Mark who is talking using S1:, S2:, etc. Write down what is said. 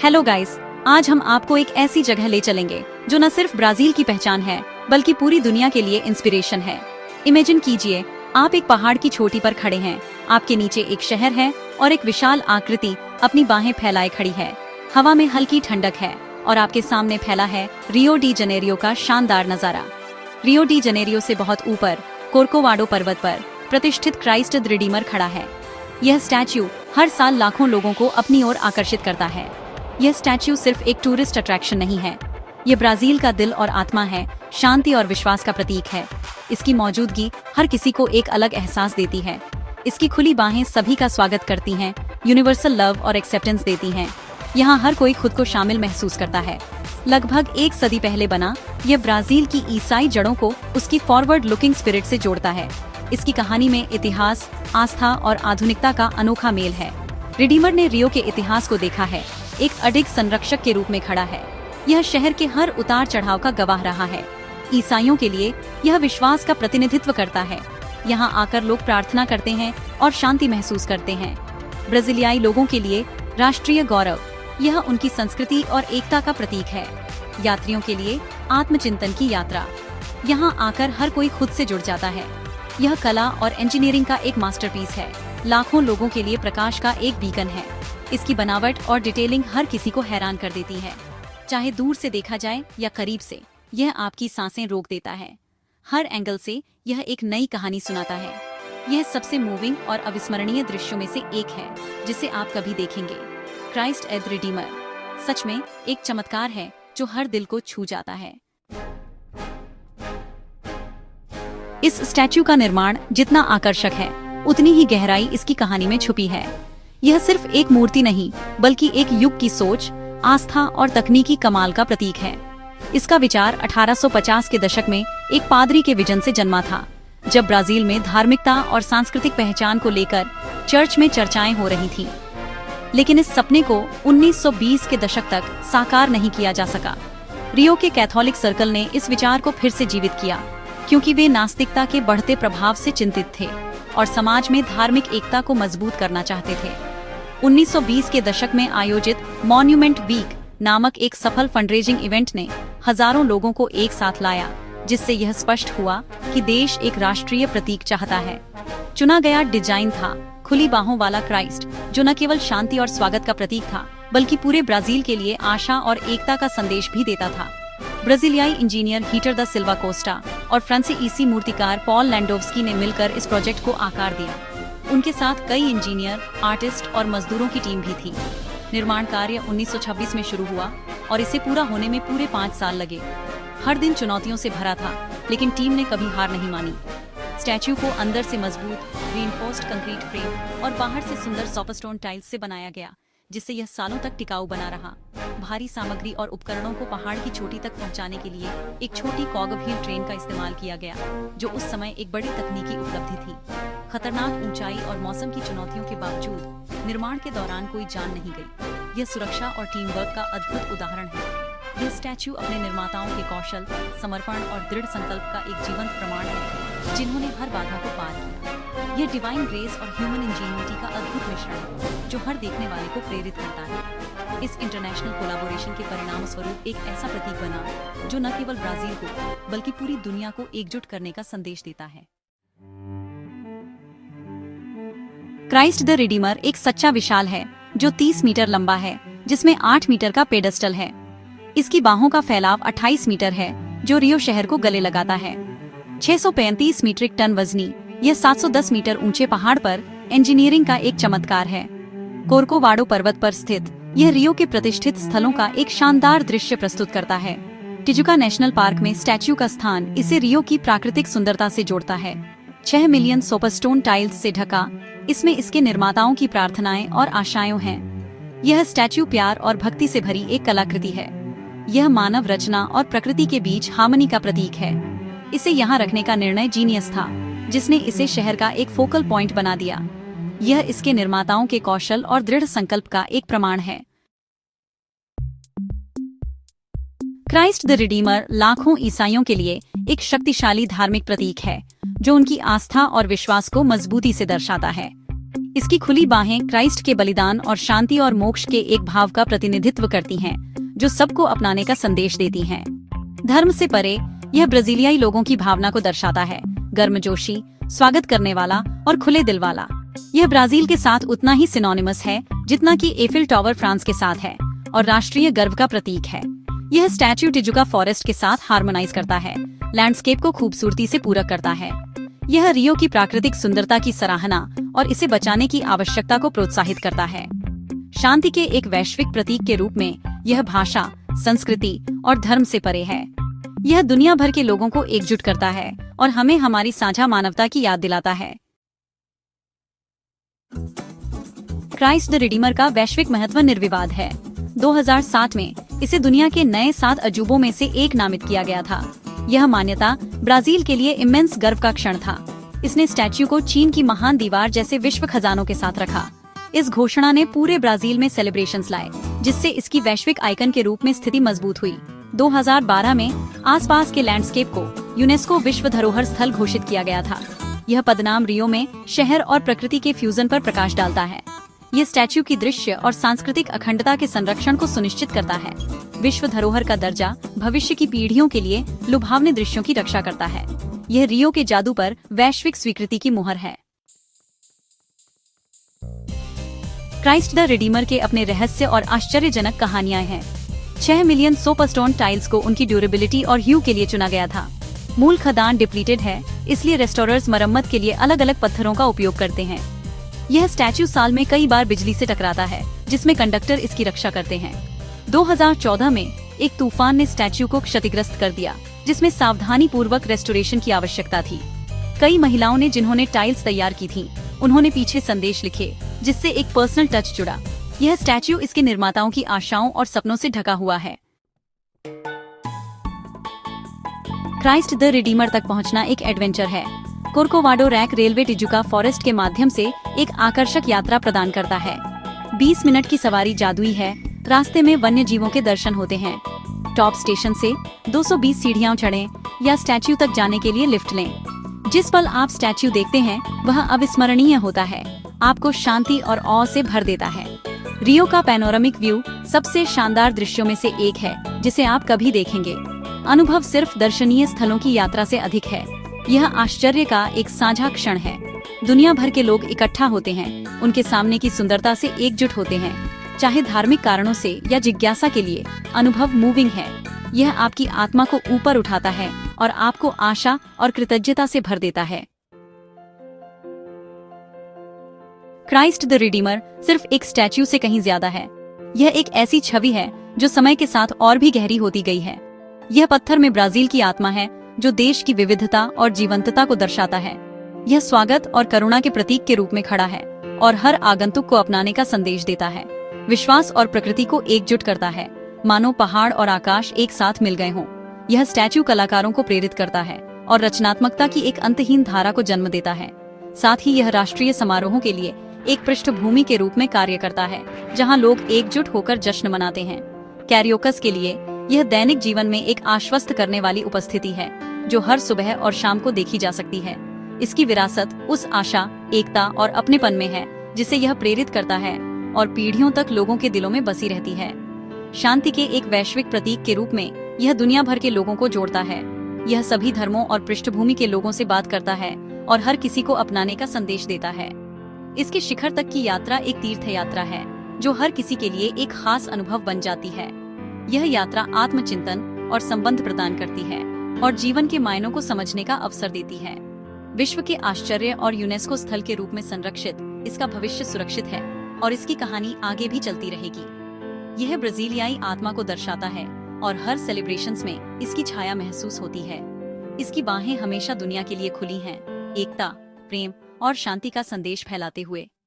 S1: Hello guys, आज हम आपको एक ऐसी जगह ले चलेंगे जो न सिर्फ ब्राजील की पहचान है बल्कि पूरी दुनिया के लिए इंस्पिरेशन है। इमेजिन कीजिए, आप एक पहाड़ की चोटी पर खड़े हैं, आपके नीचे एक शहर है और एक विशाल आकृति अपनी बाहें फैलाए खड़ी है। हवा में हल्की ठंडक है और आपके सामने फैला है रियो डी जनेरियो का शानदार नजारा। रियो डी जनेरियो से बहुत ऊपर कोर्कोवाडो पर्वत पर प्रतिष्ठित क्राइस्ट द रिडीमर खड़ा है। यह स्टैच्यू हर साल लाखों लोगों को अपनी ओर आकर्षित करता है। यह स्टैच्यू सिर्फ एक टूरिस्ट अट्रैक्शन नहीं है, ये ब्राजील का दिल और आत्मा है, शांति और विश्वास का प्रतीक है। इसकी मौजूदगी हर किसी को एक अलग एहसास देती है। इसकी खुली बाहें सभी का स्वागत करती हैं, यूनिवर्सल लव और एक्सेप्टेंस देती हैं। यहाँ हर कोई खुद को शामिल महसूस करता है। लगभग एक सदी पहले बना, यह ब्राजील की ईसाई जड़ों को उसकी फॉरवर्ड लुकिंग स्पिरिट से जोड़ता है। इसकी कहानी में इतिहास, आस्था और आधुनिकता का अनोखा मेल है। रिडीमर ने रियो के इतिहास को देखा है, एक अडिग संरक्षक के रूप में खड़ा है। यह शहर के हर उतार चढ़ाव का गवाह रहा है। ईसाइयों के लिए यह विश्वास का प्रतिनिधित्व करता है। यहाँ आकर लोग प्रार्थना करते हैं और शांति महसूस करते हैं। ब्राजीलियाई लोगों के लिए राष्ट्रीय गौरव, यह उनकी संस्कृति और एकता का प्रतीक है। यात्रियों के लिए आत्मचिंतन की यात्रा, यहाँ आकर हर कोई खुद से जुड़ जाता है। यह कला और इंजीनियरिंग का एक मास्टरपीस है, लाखों लोगों के लिए प्रकाश का एक बीकन है। इसकी बनावट और डिटेलिंग हर किसी को हैरान कर देती है। चाहे दूर से देखा जाए या करीब से, यह आपकी सांसें रोक देता है। हर एंगल से यह एक नई कहानी सुनाता है। यह सबसे मूविंग और अविस्मरणीय दृश्यों में से एक है जिसे आप कभी देखेंगे। क्राइस्ट द रिडीमर सच में एक चमत्कार है जो हर दिल को छू जाता है। इस स्टैच्यू का निर्माण जितना आकर्षक है, उतनी ही गहराई इसकी कहानी में छुपी है। यह सिर्फ एक मूर्ति नहीं, बल्कि एक युग की सोच, आस्था और तकनीकी कमाल का प्रतीक है। इसका विचार 1850 के दशक में एक पादरी के विजन से जन्मा था, जब ब्राजील में धार्मिकता और सांस्कृतिक पहचान को लेकर चर्च में चर्चाएं हो रही थीं। लेकिन इस सपने को 1920 के दशक तक साकार नहीं किया जा सका। रियो के कैथोलिक सर्कल ने इस विचार को फिर से जीवित किया, क्योंकि वे नास्तिकता के बढ़ते प्रभाव से चिंतित थे और समाज में धार्मिक एकता को मजबूत करना चाहते थे। 1920 के दशक में आयोजित मॉन्यूमेंट वीक नामक एक सफल फंडरेजिंग इवेंट ने हजारों लोगों को एक साथ लाया, जिससे यह स्पष्ट हुआ कि देश एक राष्ट्रीय प्रतीक चाहता है। चुना गया डिजाइन था खुली बाहों वाला क्राइस्ट, जो न केवल शांति और स्वागत का प्रतीक था, बल्कि पूरे ब्राजील के लिए आशा और एकता का संदेश भी देता था। ब्राजीलियाई engineer Heitor da Silva Costa और फ्रांसीसी मूर्तिकार पॉल लैंडोव्स्की ने मिलकर इस प्रोजेक्ट को आकार दिया। उनके साथ कई इंजीनियर, आर्टिस्ट और मजदूरों की टीम भी थी। निर्माण कार्य 1926 में शुरू हुआ और इसे पूरा होने में पूरे 5 साल लगे। हर दिन चुनौतियों से भरा था, लेकिन टीम ने कभी हार नहीं मानी। स्टैच्यू को अंदर से मजबूत रीइंफोर्स्ड कंक्रीट फ्रेम और बाहर से सुंदर सॉफ्टस्टोन टाइल्स से बनाया गया, जिससे यह सालों तक टिकाऊ बना रहा। भारी सामग्री और उपकरणों को पहाड़ की चोटी तक पहुंचाने के लिए एक छोटी कॉगव्हील ट्रेन का इस्तेमाल किया गया, जो उस समय एक बड़ी तकनीकी उपलब्धि थी। खतरनाक ऊंचाई और मौसम की चुनौतियों के बावजूद निर्माण के दौरान कोई जान नहीं गई। यह सुरक्षा और टीम वर्क का अद्भुत उदाहरण है। यह स्टैच्यू अपने निर्माताओं के कौशल, समर्पण और दृढ़ संकल्प का एक जीवंत प्रमाण है, जिन्होंने हर बाधा को पार किया। यह डिवाइन ग्रेस और ह्यूमन इंजीनियरिटी का अद्भुत मिश्रण है, जो हर देखने वाले को प्रेरित करता है। इस इंटरनेशनल कोलैबोरेशन के परिणाम स्वरूप एक ऐसा प्रतीक बना जो न केवल ब्राजील को बल्कि पूरी दुनिया को एकजुट करने का संदेश देता है। क्राइस्ट द रिडीमर एक सच्चा विशाल है जो 30 मीटर लंबा है, जिसमें 8 मीटर का पेडेस्टल है। इसकी बाहों का फैलाव 28 मीटर है, जो रियो शहर को गले लगाता है। 635 मीट्रिक टन वजनी यह 710 मीटर ऊंचे पहाड़ पर इंजीनियरिंग का एक चमत्कार है। कोर्कोवाडो पर्वत पर स्थित यह रियो के प्रतिष्ठित स्थलों का एक शानदार दृश्य प्रस्तुत करता है। टिजुका नेशनल पार्क में स्टैच्यू का स्थान इसे रियो की प्राकृतिक सुंदरता से जोड़ता है। 6 मिलियन सोपरस्टोन टाइल्स से ढका, इसमें इसके निर्माताओं की प्रार्थनाएं और आशाएं हैं। यह स्टैच्यू प्यार और भक्ति से भरी एक कलाकृति है। यह मानव रचना और प्रकृति के बीच हार्मनी का प्रतीक है। इसे यहाँ रखने का निर्णय जीनियस था, जिसने इसे शहर का एक फोकल पॉइंट बना दिया। यह इसके निर्माताओं के कौशल और दृढ़ संकल्प का एक प्रमाण है। क्राइस्ट द रिडीमर लाखों ईसाइयों के लिए एक शक्तिशाली धार्मिक प्रतीक है, जो उनकी आस्था और विश्वास को मजबूती से दर्शाता है। इसकी खुली बाहें क्राइस्ट के बलिदान और शांति और मोक्ष के एक भाव का प्रतिनिधित्व करती हैं, जो सबको अपनाने का संदेश देती हैं। धर्म से परे यह ब्राजीलियाई लोगों की भावना को दर्शाता है, गर्मजोशी, स्वागत करने वाला और खुले दिल वाला। यह ब्राजील के साथ उतना ही सिनोनिमस है जितना कि एफिल टावर फ्रांस के साथ है और राष्ट्रीय गर्व का प्रतीक है। यह स्टैच्यू टिजुका फॉरेस्ट के साथ हार्मोनाइज करता है, लैंडस्केप को खूबसूरती से पूरक करता है। यह रियो की प्राकृतिक सुंदरता की सराहना और इसे बचाने की आवश्यकता को प्रोत्साहित करता है। शांति के एक वैश्विक प्रतीक के रूप में यह भाषा, संस्कृति और धर्म से परे है। यह दुनिया भर के लोगों को एकजुट करता है और हमें हमारी साझा मानवता की याद दिलाता है। क्राइस्ट द रिडीमर का वैश्विक महत्व निर्विवाद है। 2007 में इसे दुनिया के नए 7 अजूबों में से एक नामित किया गया था। यह मान्यता ब्राजील के लिए इमेंस गर्व का क्षण था। इसने स्टैच्यू को चीन की महान दीवार जैसे विश्व खजानों के साथ रखा। इस घोषणा ने पूरे ब्राजील में सेलिब्रेशंस लाए, जिससे इसकी वैश्विक आइकन के रूप में स्थिति मजबूत हुई। 2012 में आसपास के लैंडस्केप को यूनेस्को विश्व धरोहर स्थल घोषित किया गया था। यह पदनाम रियो में शहर और प्रकृति के फ्यूजन पर प्रकाश डालता है। ये स्टैच्यू की दृश्य और सांस्कृतिक अखंडता के संरक्षण को सुनिश्चित करता है। विश्व धरोहर का दर्जा भविष्य की पीढ़ियों के लिए लुभावने दृश्यों की रक्षा करता है। यह रियो के जादू पर वैश्विक स्वीकृति की मुहर है। क्राइस्ट द रिडीमर के अपने रहस्य और आश्चर्यजनक कहानियां हैं। 6 मिलियन सोपस्टोन टाइल्स को उनकी ड्यूरेबिलिटी और ह्यू के लिए चुना गया था। मूल खदान डिप्लीटेड है, इसलिए रेस्टोरर्स मरम्मत के लिए अलग अलग पत्थरों का उपयोग करते हैं। यह स्टैच्यू साल में कई बार बिजली से टकराता है, जिसमें कंडक्टर इसकी रक्षा करते हैं। 2014 में एक तूफान ने स्टैच्यू को क्षतिग्रस्त कर दिया, जिसमें सावधानी पूर्वक रेस्टोरेशन की आवश्यकता थी। कई महिलाओं ने जिन्होंने टाइल्स तैयार की थी, उन्होंने पीछे संदेश लिखे, जिससे एक पर्सनल टच जुड़ा। यह स्टैच्यू इसके निर्माताओं की आशाओं और सपनों से ढका हुआ है। क्राइस्ट द रिडीमर तक पहुंचना एक एडवेंचर है। कोर्कोवाडो रैक रेलवे टिजुका फॉरेस्ट के माध्यम से एक आकर्षक यात्रा प्रदान करता है। 20 मिनट की सवारी जादुई है। रास्ते में वन्य जीवों के दर्शन होते हैं। टॉप स्टेशन से 220 सीढ़ियां चढ़ें या स्टैच्यू तक जाने के लिए लिफ्ट लें। जिस पल आप स्टैच्यू देखते हैं वह अविस्मरणीय होता है, आपको शांति और औ से भर देता है। रियो का पैनोरामिक व्यू सबसे शानदार दृश्यों में से एक है जिसे आप कभी देखेंगे। अनुभव सिर्फ दर्शनीय स्थलों की यात्रा से अधिक है। यह आश्चर्य का एक साझा क्षण है। दुनिया भर के लोग इकट्ठा होते हैं, उनके सामने की सुंदरता से एकजुट होते हैं, चाहे धार्मिक कारणों से या जिज्ञासा के लिए। अनुभव मूविंग है। यह आपकी आत्मा को ऊपर उठाता है और आपको आशा और कृतज्ञता से भर देता है। क्राइस्ट द रिडीमर सिर्फ एक स्टैच्यू से कहीं ज्यादा है। यह एक ऐसी छवि है जो समय के साथ और भी गहरी होती गई है। यह पत्थर में ब्राजील की आत्मा है, जो देश की विविधता और जीवंतता को दर्शाता है। यह स्वागत और करुणा के प्रतीक के रूप में खड़ा है और हर आगंतुक को अपनाने का संदेश देता है। विश्वास और प्रकृति को एकजुट करता है, मानो पहाड़ और आकाश एक साथ मिल गए हों। यह स्टैच्यू कलाकारों को प्रेरित करता है और रचनात्मकता की एक अंतहीन धारा को जन्म देता है। साथ ही यह राष्ट्रीय समारोहों के लिए एक पृष्ठभूमि के रूप में कार्य करता है, जहां लोग एकजुट होकर जश्न मनाते हैं। कैरियोकस के लिए यह दैनिक जीवन में एक आश्वस्त करने वाली उपस्थिति है, जो हर सुबह और शाम को देखी जा सकती है। इसकी विरासत उस आशा, एकता और अपनेपन में है जिसे यह प्रेरित करता है और पीढ़ियों तक लोगों के दिलों में बसी रहती है। शांति के एक वैश्विक प्रतीक के रूप में यह दुनिया भर के लोगों को जोड़ता है। यह सभी धर्मों और पृष्ठभूमि के लोगों से बात करता है और हर किसी को अपनाने का संदेश देता है। इसके शिखर तक की यात्रा एक तीर्थ यात्रा है, जो हर किसी के लिए एक खास अनुभव बन जाती है। यह यात्रा आत्मचिंतन और संबंध प्रदान करती है और जीवन के मायनों को समझने का अवसर देती है। विश्व के आश्चर्य और यूनेस्को स्थल के रूप में संरक्षित इसका भविष्य सुरक्षित है और इसकी कहानी आगे भी चलती रहेगी। यह ब्राजीलियाई आत्मा को दर्शाता है और हर सेलिब्रेशंस में इसकी छाया महसूस होती है। इसकी बाहें हमेशा दुनिया के लिए खुली हैं, एकता, प्रेम और शांति का संदेश फैलाते हुए।